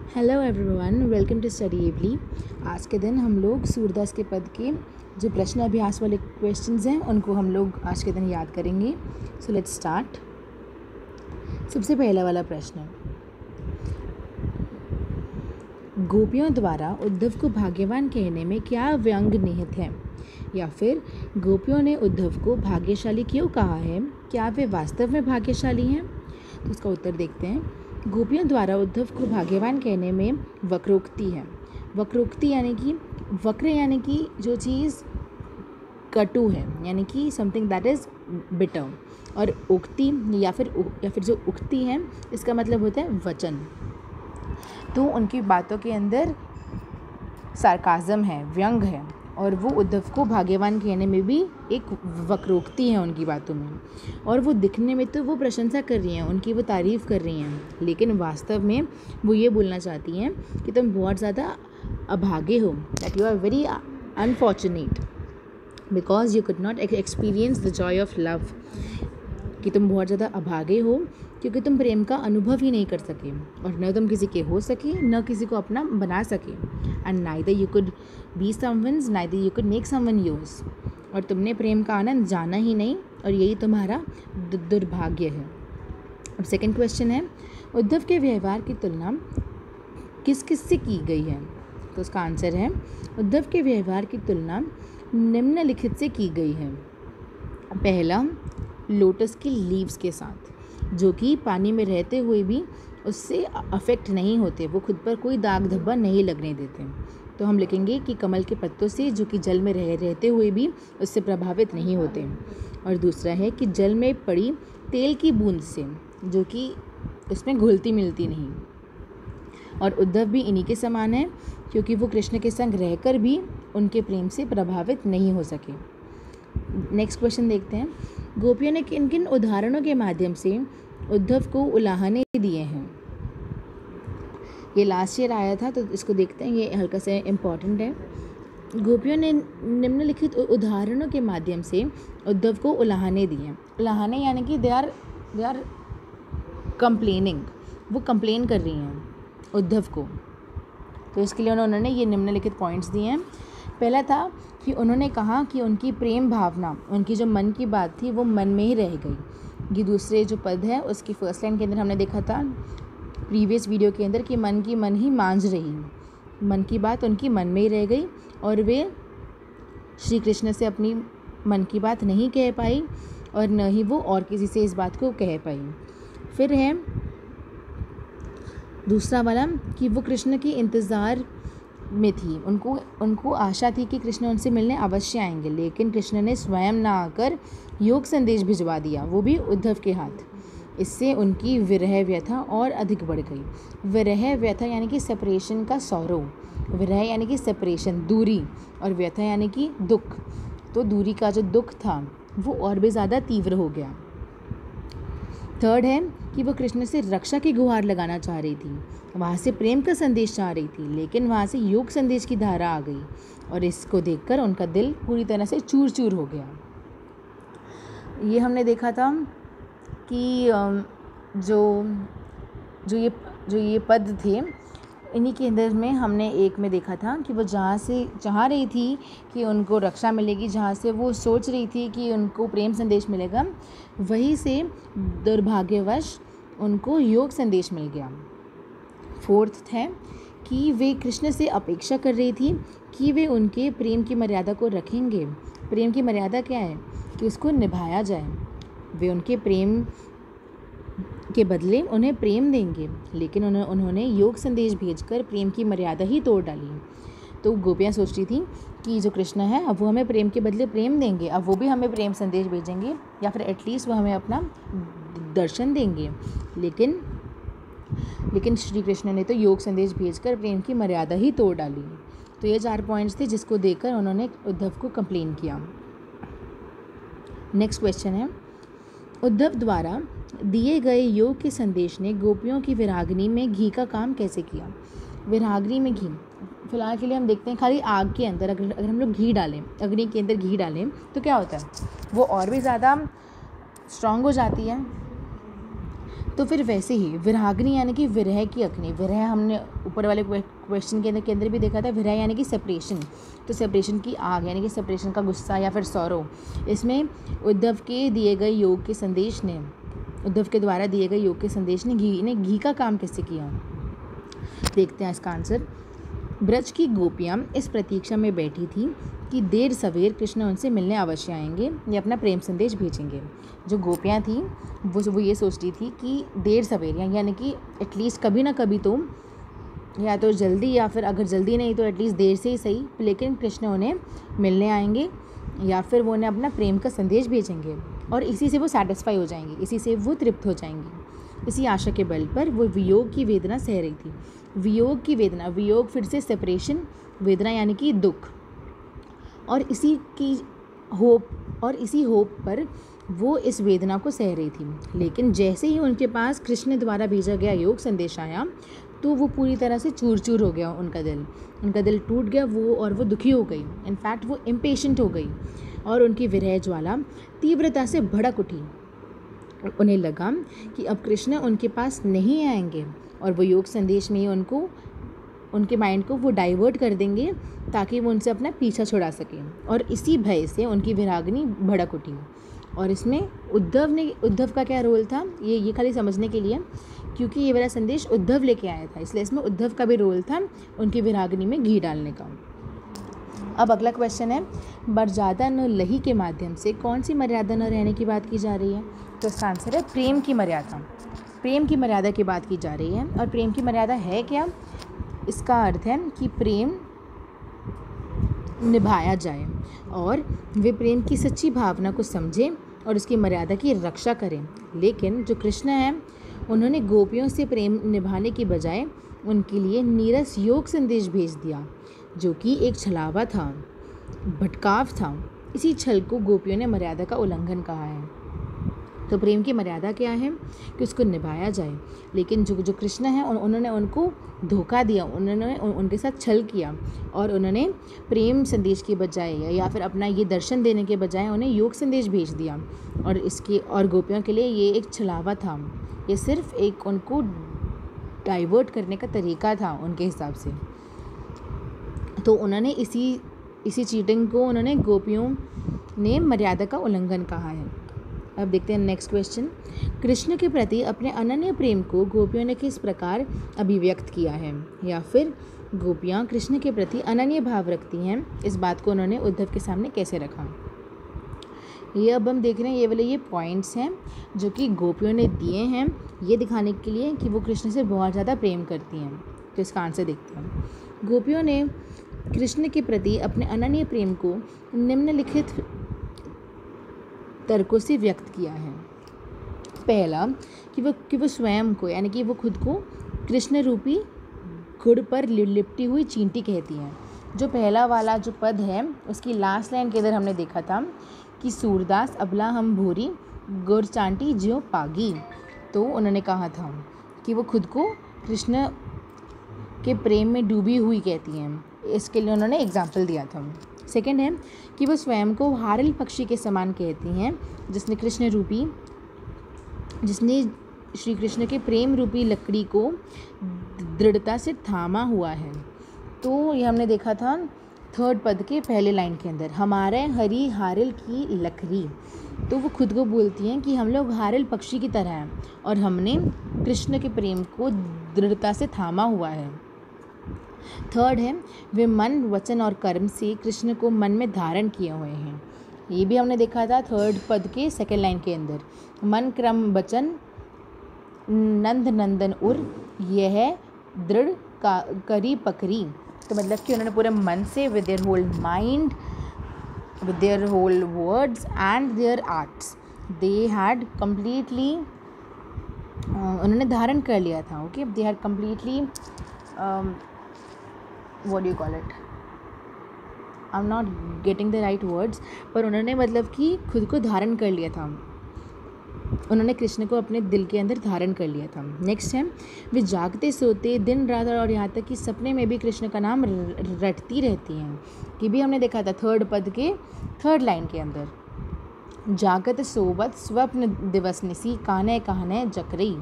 Hello everyone, welcome to study एवली। आज के दिन हम लोग सूरदास के पद के जो प्रश्न अभ्यास वाले क्वेश्चंस हैं उनको हम लोग आज के दिन याद करेंगे। So let's start. सबसे पहला वाला प्रश्न, गोपियों द्वारा उद्धव को भाग्यवान कहने में क्या व्यंग निहित है, या फिर गोपियों ने उद्धव को भाग्यशाली क्यों कहा है, क्या वे वास्तव में भाग्यशाली हैं? तो उसका उत्तर देखते हैं। गोपियों द्वारा उद्धव को भाग्यवान कहने में वक्रोक्ति है। वक्रोक्ति यानी कि जो चीज़ कटु है, यानी कि समथिंग दैट इज़ बिटर। और उक्ति या फिर जो उक्ति है, इसका मतलब होता है वचन। तो उनकी बातों के अंदर सार्काज़म है, व्यंग है, और वो उद्धव को भाग्यवान कहने में भी एक वक्रोक्ति है उनकी बातों में। और वो दिखने में तो वो प्रशंसा कर रही हैं, उनकी वो तारीफ़ कर रही हैं, लेकिन वास्तव में वो ये बोलना चाहती हैं कि तुम बहुत ज़्यादा अभागे हो, that you are very unfortunate because you could not experience the joy of love. कि तुम बहुत ज़्यादा अभागे हो क्योंकि तुम प्रेम का अनुभव ही नहीं कर सके, और न तुम किसी के हो सके, न किसी को अपना बना सके। And neither you could be someone's, neither you could make someone yours. और तुमने प्रेम का आनंद जाना ही नहीं, और यही तुम्हारा दुर्भाग्य है। अब सेकंड क्वेश्चन है, उद्धव के व्यवहार की तुलना किस किस से की गई है? तो उसका आंसर है, उद्धव के व्यवहार की तुलना निम्नलिखित से की गई है। पहला, लोटस की लीव्स के साथ, जो कि पानी में रहते हुए भी उससे अफेक्ट नहीं होते, वो खुद पर कोई दाग धब्बा नहीं लगने देते। तो हम लिखेंगे कि कमल के पत्तों से, जो कि जल में रहते हुए भी उससे प्रभावित नहीं होते। और दूसरा है कि जल में पड़ी तेल की बूंद से, जो कि उसमें घुलती मिलती नहीं। और उद्धव भी इन्हीं के समान है, क्योंकि वो कृष्ण के संग रहकर भी उनके प्रेम से प्रभावित नहीं हो सके। नेक्स्ट क्वेश्चन देखते हैं, गोपियों ने किन किन उदाहरणों के माध्यम से उद्धव को उलाहने दिए हैं? ये लास्ट ईयर आया था, तो इसको देखते हैं, ये हल्का सा इम्पॉर्टेंट है। गोपियों ने निम्नलिखित उदाहरणों के माध्यम से उद्धव को उलाहने दिए। उलाहने यानी कि दे आर कंप्लेनिंग, वो कंप्लेन कर रही हैं उद्धव को। तो इसके लिए उन्होंने ये निम्नलिखित पॉइंट्स दिए हैं। पहला था कि उन्होंने कहा कि उनकी प्रेम भावना, उनकी जो मन की बात थी, वो मन में ही रह गई। ये दूसरे जो पद है उसकी फर्स्ट लाइन के अंदर हमने देखा था प्रीवियस वीडियो के अंदर कि मन की मन ही मांझ रही, मन की बात उनकी मन में ही रह गई, और वे श्री कृष्ण से अपनी मन की बात नहीं कह पाई, और न ही वो और किसी से इस बात को कह पाई। फिर है दूसरा वाला कि वो कृष्ण की इंतज़ार में थी, उनको आशा थी कि कृष्ण उनसे मिलने अवश्य आएंगे, लेकिन कृष्ण ने स्वयं ना आकर योग संदेश भिजवा दिया, वो भी उद्धव के हाथ। इससे उनकी विरह व्यथा और अधिक बढ़ गई। विरह व्यथा यानी कि सेपरेशन का सौरो, विरह यानी कि सेपरेशन, दूरी, और व्यथा यानी कि दुख। तो दूरी का जो दुख था वो और भी ज़्यादा तीव्र हो गया। थर्ड है कि वो कृष्ण से रक्षा की गुहार लगाना चाह रही थी, वहाँ से प्रेम का संदेश चाह रही थी, लेकिन वहाँ से योग संदेश की धारा आ गई, और इसको देखकर उनका दिल पूरी तरह से चूर चूर हो गया। ये हमने देखा था कि जो ये पद थे, इन्हीं के अंदर में हमने एक में देखा था कि वो जहाँ से चाह रही थी कि उनको रक्षा मिलेगी, जहाँ से वो सोच रही थी कि उनको प्रेम संदेश मिलेगा, वहीं से दुर्भाग्यवश उनको योग संदेश मिल गया। फोर्थ है कि वे कृष्ण से अपेक्षा कर रही थी कि वे उनके प्रेम की मर्यादा को रखेंगे। प्रेम की मर्यादा क्या है? कि उसको निभाया जाए। वे उनके प्रेम के बदले उन्हें प्रेम देंगे, लेकिन उन्होंने योग संदेश भेजकर प्रेम की मर्यादा ही तोड़ डाली। तो गोपियाँ सोच रही थी कि जो कृष्ण है, अब वो हमें प्रेम के बदले प्रेम देंगे, अब वो भी हमें प्रेम संदेश भेजेंगे, या फिर एटलीस्ट वो हमें अपना दर्शन देंगे। लेकिन श्री कृष्ण ने तो योग संदेश भेजकर प्रेम की मर्यादा ही तोड़ डाली। तो ये 4 पॉइंट्स थे जिसको देखकर उन्होंने उद्धव को कंप्लेन किया। नेक्स्ट क्वेश्चन है, उद्धव द्वारा दिए गए योग के संदेश ने गोपियों की विरागनी में घी का काम कैसे किया? विरागनी में घी, फिलहाल के लिए हम देखते हैं खाली आग के अंदर अगर हम लोग घी डालें, अग्नि के अंदर घी डालें, तो क्या होता है? वो और भी ज़्यादा स्ट्रॉन्ग हो जाती है। तो फिर वैसे ही विराग्नि यानी कि विरह की अग्नि। विरह हमने ऊपर वाले क्वेश्चन के अंदर भी देखा था। विरह यानी कि सेपरेशन, तो सेपरेशन की आग यानी कि सेपरेशन का गुस्सा या फिर सौरव। इसमें उद्धव के दिए गए योग के संदेश ने, उद्धव के द्वारा दिए गए योग के संदेश ने घी का काम कैसे किया। देखते हैं इसका आंसर। ब्रज की गोपियाँ इस प्रतीक्षा में बैठी थी कि देर सवेर कृष्ण उनसे मिलने अवश्य आएंगे या अपना प्रेम संदेश भेजेंगे। जो गोपियाँ थी वो ये सोचती थी कि देर सवेर यानी कि एटलीस्ट कभी ना कभी तो, या तो जल्दी या फिर अगर जल्दी नहीं तो एटलीस्ट देर से ही सही, लेकिन कृष्ण उन्हें मिलने आएंगे या फिर वो उन्हें अपना प्रेम का संदेश भेजेंगे और इसी से वो सेटिस्फाई हो जाएंगी, इसी से वो तृप्त हो जाएंगी। इसी आशा के बल पर वो वियोग की वेदना सह रही थी। वियोग की वेदना, वियोग फिर से सेपरेशन, वेदना यानी कि दुख, और इसी होप पर वो इस वेदना को सह रही थी। लेकिन जैसे ही उनके पास कृष्ण द्वारा भेजा गया योग संदेश आया तो वो पूरी तरह से चूर चूर हो गया। उनका दिल टूट गया, वो दुखी हो गई। इनफैक्ट वो इम्पेशेंट हो गई और उनकी विरह ज्वाला तीव्रता से भड़क उठी। उन्हें लगा कि अब कृष्ण उनके पास नहीं आएंगे और वो योग संदेश में ही उनके माइंड को वो डाइवर्ट कर देंगे ताकि वो उनसे अपना पीछा छुड़ा सकें। और इसी भय से उनकी विराग्नि भड़क उठी। और इसमें उद्धव का क्या रोल था, ये खाली समझने के लिए, क्योंकि ये वाला संदेश उद्धव लेके आया था, इसलिए इसमें उद्धव का भी रोल था उनकी विराग्नि में घी डालने का। अब अगला क्वेश्चन है, मर्यादा न लही के माध्यम से कौन सी मर्यादा न रहने की बात की जा रही है। तो इसका आंसर है प्रेम की मर्यादा। प्रेम की मर्यादा की बात की जा रही है। और प्रेम की मर्यादा है क्या, इसका अर्थ है कि प्रेम निभाया जाए और वे प्रेम की सच्ची भावना को समझें और उसकी मर्यादा की रक्षा करें। लेकिन जो कृष्ण हैं उन्होंने गोपियों से प्रेम निभाने की बजाय उनके लिए नीरस योग संदेश भेज दिया, जो कि एक छलावा था, भटकाव था। इसी छल को गोपियों ने मर्यादा का उल्लंघन कहा है। तो प्रेम की मर्यादा क्या है कि उसको निभाया जाए। लेकिन जो कृष्ण हैं उन्होंने उनको धोखा दिया, उन्होंने उनके साथ छल किया और उन्होंने प्रेम संदेश के बजाय या फिर अपना ये दर्शन देने के बजाय उन्हें योग संदेश भेज दिया। और गोपियों के लिए ये एक छलावा था, ये सिर्फ एक उनको डाइवर्ट करने का तरीका था उनके हिसाब से। तो उन्होंने इसी चीटिंग को उन्होंने गोपियों ने मर्यादा का उल्लंघन कहा है। अब देखते हैं नेक्स्ट क्वेश्चन। कृष्ण के प्रति अपने अनन्य प्रेम को गोपियों ने किस प्रकार अभिव्यक्त किया है, या फिर गोपियाँ कृष्ण के प्रति अनन्य भाव रखती हैं, इस बात को उन्होंने उद्धव के सामने कैसे रखा। ये अब हम देख रहे हैं, ये वाले ये पॉइंट्स हैं जो कि गोपियों ने दिए हैं ये दिखाने के लिए कि वो कृष्ण से बहुत ज़्यादा प्रेम करती हैं। तो इसका आंसर देखते हैं। गोपियों ने कृष्ण के प्रति अपने अनन्य प्रेम को निम्नलिखित तर्कों से व्यक्त किया है। पहला कि वो स्वयं को यानी कि वो खुद को कृष्ण रूपी गुड़ पर लिपटी हुई चींटी कहती हैं। जो पहला वाला जो पद है उसकी लास्ट लाइन के अंदर हमने देखा था कि सूरदास अबला हम भूरी गुड़ चांटी ज्यों पागी। तो उन्होंने कहा था कि वो खुद को कृष्ण के प्रेम में डूबी हुई कहती हैं। इसके लिए उन्होंने एग्जाम्पल दिया था। सेकंड है कि वो स्वयं को हारिल पक्षी के समान कहती हैं जिसने श्री कृष्ण के प्रेम रूपी लकड़ी को दृढ़ता से थामा हुआ है। तो ये हमने देखा था थर्ड पद के पहले लाइन के अंदर, हमारे हरी हारिल की लकड़ी। तो वो खुद को बोलती हैं कि हम लोग हारिल पक्षी की तरह हैं और हमने कृष्ण के प्रेम को दृढ़ता से थामा हुआ है। थर्ड है वे मन वचन और कर्म से कृष्ण को मन में धारण किए हुए हैं। ये भी हमने देखा था थर्ड पद के सेकेंड लाइन के अंदर, मन क्रम वचन नंद नंदन उर यह दृढ़ करी पकड़ी। तो मतलब कि उन्होंने पूरे मन से with their whole mind, with their whole words and their hearts they had completely उन्होंने धारण कर लिया था। Okay, they had completely what do you call it, I'm not getting the right words, पर उन्होंने मतलब कि खुद को धारण कर लिया था, उन्होंने कृष्ण को अपने दिल के अंदर धारण कर लिया था। नेक्स्ट है वे जागते सोते दिन रात और यहाँ तक कि सपने में भी कृष्ण का नाम रटती रहती हैं। कि भी हमने देखा था थर्ड पद के थर्ड लाइन के अंदर, जागत सोवत स्वप्न दिवस निसी काने कहने जकरी।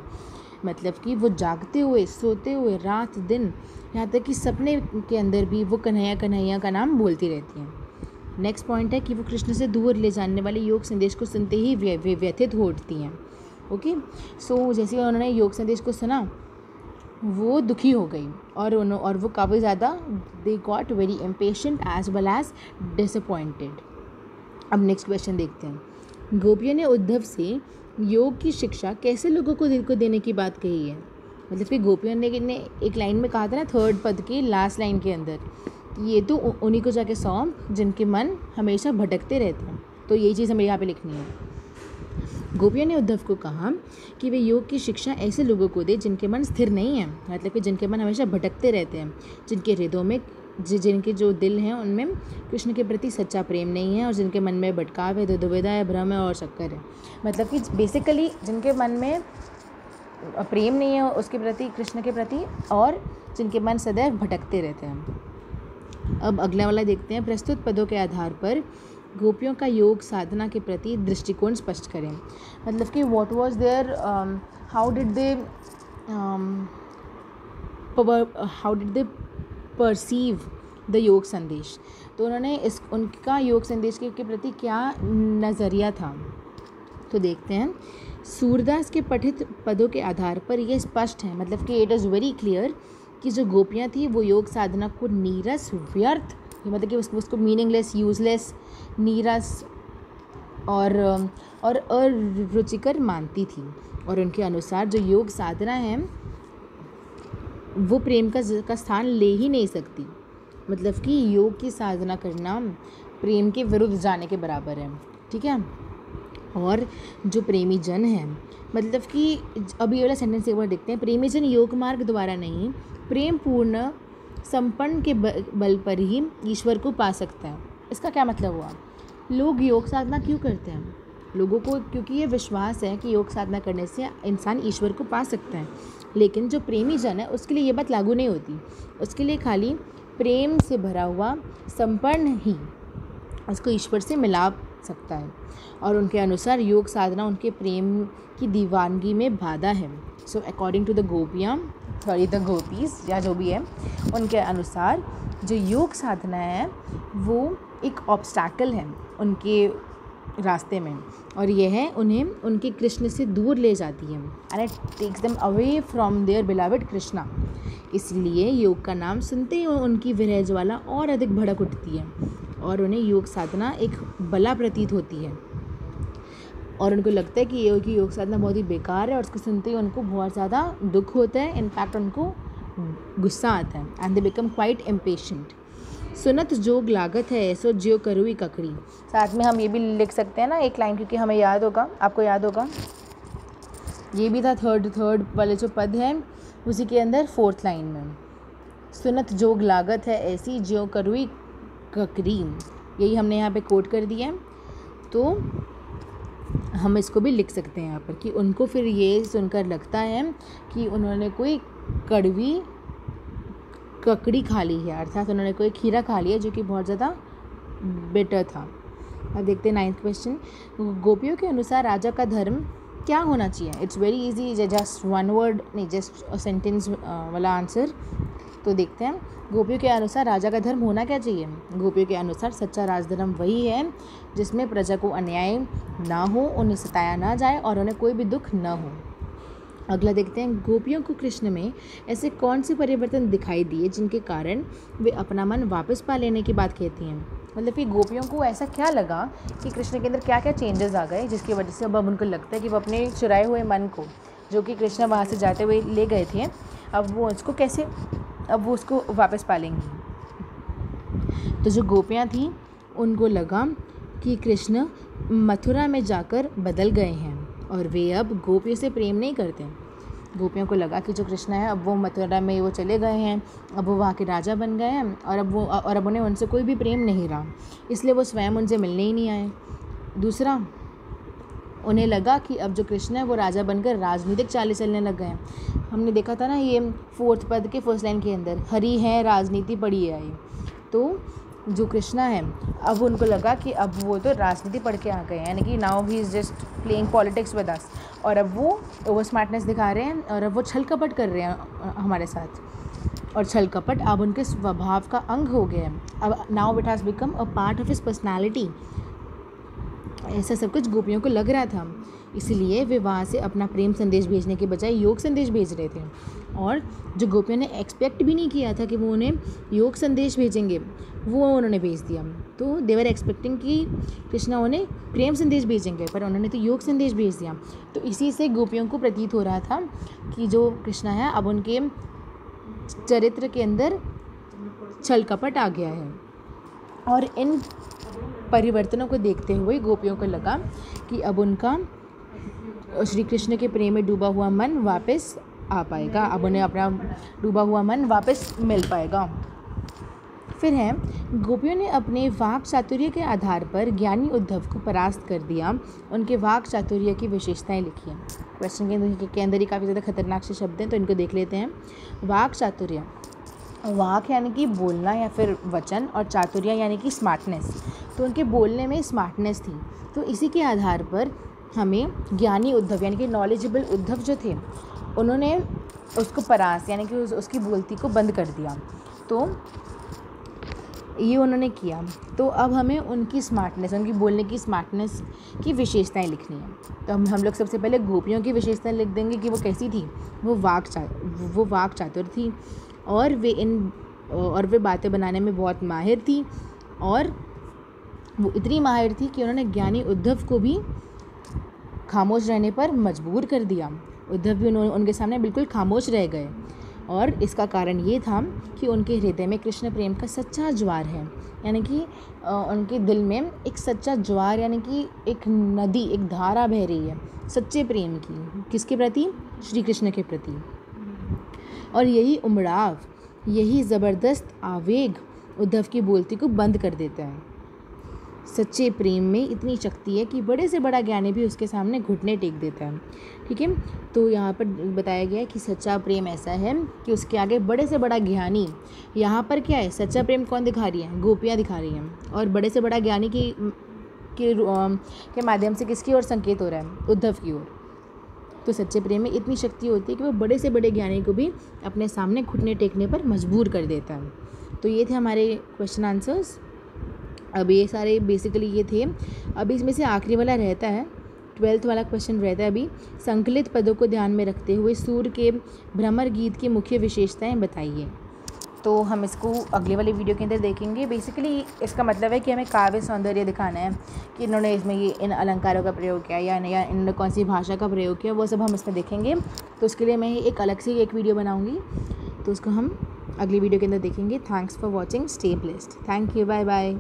मतलब कि वो जागते हुए, सोते हुए, रात दिन, यहाँ तक कि सपने के अंदर भी वो कन्हैया कन्हैया का नाम बोलती रहती हैं। नेक्स्ट पॉइंट है कि वो कृष्ण से दूर ले जाने वाले योग संदेश को सुनते ही व्यथित हो उठती हैं। ओके, सो जैसे उन्होंने योग संदेश को सुना वो दुखी हो गई और वो काफ़ी ज़्यादा they got very impatient as well as disappointed. अब नेक्स्ट क्वेश्चन देखते हैं। गोपियों ने उद्धव से योग की शिक्षा कैसे लोगों को देने की बात कही है। मतलब कि गोपियों ने एक लाइन में कहा था ना, थर्ड पद के लास्ट लाइन के अंदर, ये तो उन्हीं को जाके सौंप जिनके मन हमेशा भटकते रहते हैं। तो यही चीज़ हमें यहाँ पे लिखनी है। गोपियों ने उद्धव को कहा कि वे योग की शिक्षा ऐसे लोगों को दे जिनके मन स्थिर नहीं है, मतलब कि जिनके मन हमेशा भटकते रहते हैं, जिनके हृदयों में जिनके जो दिल हैं उनमें कृष्ण के प्रति सच्चा प्रेम नहीं है और जिनके मन में भटकाव है, दुविधा है, भ्रम है और शक्कर है। मतलब कि बेसिकली जिनके मन में प्रेम नहीं है उसके प्रति, कृष्ण के प्रति, और जिनके मन सदैव भटकते रहते हैं। अब अगला वाला देखते हैं। प्रस्तुत पदों के आधार पर गोपियों का योग साधना के प्रति दृष्टिकोण स्पष्ट करें। मतलब कि what was there, how did they perceive the yog sandesh. तो उन्होंने उनका योग संदेश के प्रति क्या नज़रिया था। तो देखते हैं। सूरदास के पठित पदों के आधार पर यह स्पष्ट है, मतलब कि इट इज़ वेरी क्लियर कि जो गोपियाँ थी वो योग साधना को नीरस, व्यर्थ, मतलब कि उसको मीनिंगलेस, यूजलेस, नीरस और अरुचिकर मानती थी। और उनके अनुसार जो योग साधना है वो प्रेम का स्थान ले ही नहीं सकती। मतलब कि योग की साधना करना प्रेम के विरुद्ध जाने के बराबर है। ठीक है। और जो प्रेमी जन है, मतलब कि अभी वाला सेंटेंस एक बार देखते हैं। प्रेमी जन योग मार्ग द्वारा नहीं, प्रेम पूर्ण संपन्न के बल पर ही ईश्वर को पा सकता है। इसका क्या मतलब हुआ? लोग योग साधना क्यों करते हैं? लोगों को क्योंकि ये विश्वास है कि योग साधना करने से इंसान ईश्वर को पा सकता है। लेकिन जो प्रेमी जन है उसके लिए ये बात लागू नहीं होती। उसके लिए खाली प्रेम से भरा हुआ संपन्न ही उसको ईश्वर से मिला सकता है। और उनके अनुसार योग साधना उनके प्रेम की दीवानगी में बाधा है। सो अकॉर्डिंग टू द गोपियाँ, सॉरी द गोपीज या जो भी है, उनके अनुसार जो योग साधना है वो एक ऑब्स्टैकल है उनके रास्ते में, और यह है उन्हें उनके कृष्ण से दूर ले जाती है। And it takes them away from their beloved Krishna. इसलिए योग का नाम सुनते ही उनकी विरह ज्वाला और अधिक भड़क उठती है और उन्हें योग साधना एक बला प्रतीत होती है। और उनको लगता है कि योग साधना बहुत ही बेकार है और उसको सुनते ही उनको बहुत ज़्यादा दुख होता है। इनफैक्ट उनको गुस्सा आता है and they become quite impatient. सुनत जोग लागत है सो ज्यो करुई ककड़ी। साथ में हम ये भी लिख सकते हैं ना एक लाइन, क्योंकि हमें याद होगा, आपको याद होगा, ये भी था थर्ड वाले जो पद है उसी के अंदर फोर्थ लाइन में, सुनत जोग लागत है ऐसी ज्यो करुई ककड़ी। यही हमने यहाँ पे कोट कर दिया है। तो हम इसको भी लिख सकते हैं यहाँ पर कि उनको फिर ये सुनकर लगता है कि उन्होंने कोई कड़वी ककड़ी खा ली है, अर्थात उन्होंने कोई खीरा खा लिया जो कि बहुत ज़्यादा बेटर था। अब देखते हैं 9th क्वेश्चन। गोपियों के अनुसार राजा का धर्म क्या होना चाहिए? It's very easy, just one word नहीं, जस्ट अ सेंटेंस वाला आंसर। तो देखते हैं। गोपियों के अनुसार राजा का धर्म होना क्या चाहिए? गोपियों के अनुसार सच्चा राजधर्म वही है जिसमें प्रजा को अन्याय ना हो, उन्हें सताया ना जाए और उन्हें कोई भी दुख ना हो। अगला देखते हैं। गोपियों को कृष्ण में ऐसे कौन से परिवर्तन दिखाई दिए जिनके कारण वे अपना मन वापस पा लेने की बात कहती हैं? मतलब कि गोपियों को ऐसा क्या लगा कि कृष्ण के अंदर क्या क्या चेंजेस आ गए जिसकी वजह से अब उनको लगता है कि वो अपने चुराए हुए मन को, जो कि कृष्ण वहाँ से जाते हुए ले गए थे, अब वो उसको वापस पा लेंगी। तो जो गोपियाँ थीं उनको लगा कि कृष्ण मथुरा में जाकर बदल गए हैं और वे अब गोपियों से प्रेम नहीं करते। गोपियों को लगा कि जो कृष्ण है अब वो मथुरा में वो चले गए हैं, अब वो वहाँ के राजा बन गए हैं और अब उन्हें उनसे कोई भी प्रेम नहीं रहा, इसलिए वो स्वयं उनसे मिलने ही नहीं आए। दूसरा, उन्हें लगा कि अब जो कृष्ण है वो राजा बनकर राजनीतिक चालें चलने लग गए हैं। हमने देखा था ना ये 4th पद के फर्स्ट लाइन के अंदर, हरी है राजनीति पड़ी है। तो जो कृष्णा है, अब उनको लगा कि अब वो तो राजनीति पढ़ के आ गए हैं, यानी कि now he is just playing politics with us, और अब वो ओवर स्मार्टनेस दिखा रहे हैं और अब वो छल कपट कर रहे हैं हमारे साथ। और छल कपट अब उनके स्वभाव का अंग हो गया है। अब now it has become a part of his personality. ऐसा सब कुछ गोपियों को लग रहा था, इसलिए वे वहाँ से अपना प्रेम संदेश भेजने के बजाय योग संदेश भेज रहे थे। और जो गोपियों ने एक्सपेक्ट भी नहीं किया था कि वो उन्हें योग संदेश भेजेंगे, वो उन्होंने भेज दिया। तो दे वर एक्सपेक्टिंग कि कृष्णा उन्हें प्रेम संदेश भेजेंगे, पर उन्होंने तो योग संदेश भेज दिया। तो इसी से गोपियों को प्रतीत हो रहा था कि जो कृष्णा है अब उनके चरित्र के अंदर छल कपट आ गया है। और इन परिवर्तनों को देखते हुए गोपियों को लगा कि अब उनका श्री कृष्ण के प्रेम में डूबा हुआ मन वापस आ पाएगा, अब उन्हें अपना डूबा हुआ मन वापस मिल पाएगा। फिर है, गोपियों ने अपने वाक चातुर्य के आधार पर ज्ञानी उद्धव को परास्त कर दिया। उनके वाक चातुर्य की विशेषताएं लिखी हैं। क्वेश्चन के अंदर ही काफ़ी ज़्यादा खतरनाक से शब्द हैं, तो इनको देख लेते हैं। वाक चातुर्य, वाक यानी कि बोलना या फिर वचन, और चातुर्य यानी कि स्मार्टनेस। तो उनके बोलने में स्मार्टनेस थी। तो इसी के आधार पर हमें ज्ञानी उद्धव यानी कि नॉलेजेबल उद्धव जो थे, उन्होंने उसको परास्त यानी कि उसकी बोलती को बंद कर दिया। तो ये उन्होंने किया। तो अब हमें उनकी स्मार्टनेस, उनकी बोलने की स्मार्टनेस की विशेषताएं लिखनी है। तो हम लोग सबसे पहले गोपियों की विशेषताएं लिख देंगे कि वो कैसी थी। वो वाक चातुर थी, और वे बातें बनाने में बहुत माहिर थी, और वो इतनी माहिर थी कि उन्होंने ज्ञानी उद्धव को भी खामोश रहने पर मजबूर कर दिया। उद्धव भी उनके सामने बिल्कुल खामोश रह गए, और इसका कारण ये था कि उनके हृदय में कृष्ण प्रेम का सच्चा ज्वार है, यानी कि उनके दिल में एक सच्चा ज्वार यानी कि एक नदी, एक धारा बह रही है सच्चे प्रेम की। किसके प्रति? श्री कृष्ण के प्रति। और यही उमड़ाव, यही ज़बरदस्त आवेग उद्धव की बोलती को बंद कर देता है। सच्चे प्रेम में इतनी शक्ति है कि बड़े से बड़ा ज्ञानी भी उसके सामने घुटने टेक देता है। ठीक है, तो यहाँ पर बताया गया है कि सच्चा प्रेम ऐसा है कि उसके आगे बड़े से बड़ा ज्ञानी, यहाँ पर क्या है, सच्चा प्रेम कौन दिखा रही है? गोपियाँ दिखा रही हैं। और बड़े से बड़ा ज्ञानी के माध्यम से किसकी ओर संकेत हो रहा है? उद्धव की ओर। तो सच्चे प्रेम में इतनी शक्ति होती है कि वो बड़े से बड़े ज्ञानी को भी अपने सामने घुटने टेकने पर मजबूर कर देता है। तो ये थे हमारे क्वेश्चन आंसर्स। अब ये सारे बेसिकली ये थे। अभी इसमें से आखिरी वाला रहता है, 12th वाला क्वेश्चन रहता है अभी। संकलित पदों को ध्यान में रखते हुए सूर के भ्रमर गीत की मुख्य विशेषताएं बताइए। तो हम इसको अगले वाले वीडियो के अंदर देखेंगे। बेसिकली इसका मतलब है कि हमें काव्य सौंदर्य दिखाना है कि इन्होंने इसमें ये इन अलंकारों का प्रयोग किया या इन्होंने कौन सी भाषा का प्रयोग किया, वो सब हम इसमें देखेंगे। तो उसके लिए मैं एक अलग से एक वीडियो बनाऊँगी, तो उसको हम अगली वीडियो के अंदर देखेंगे। Thanks for watching, stay blessed, thank you, bye bye.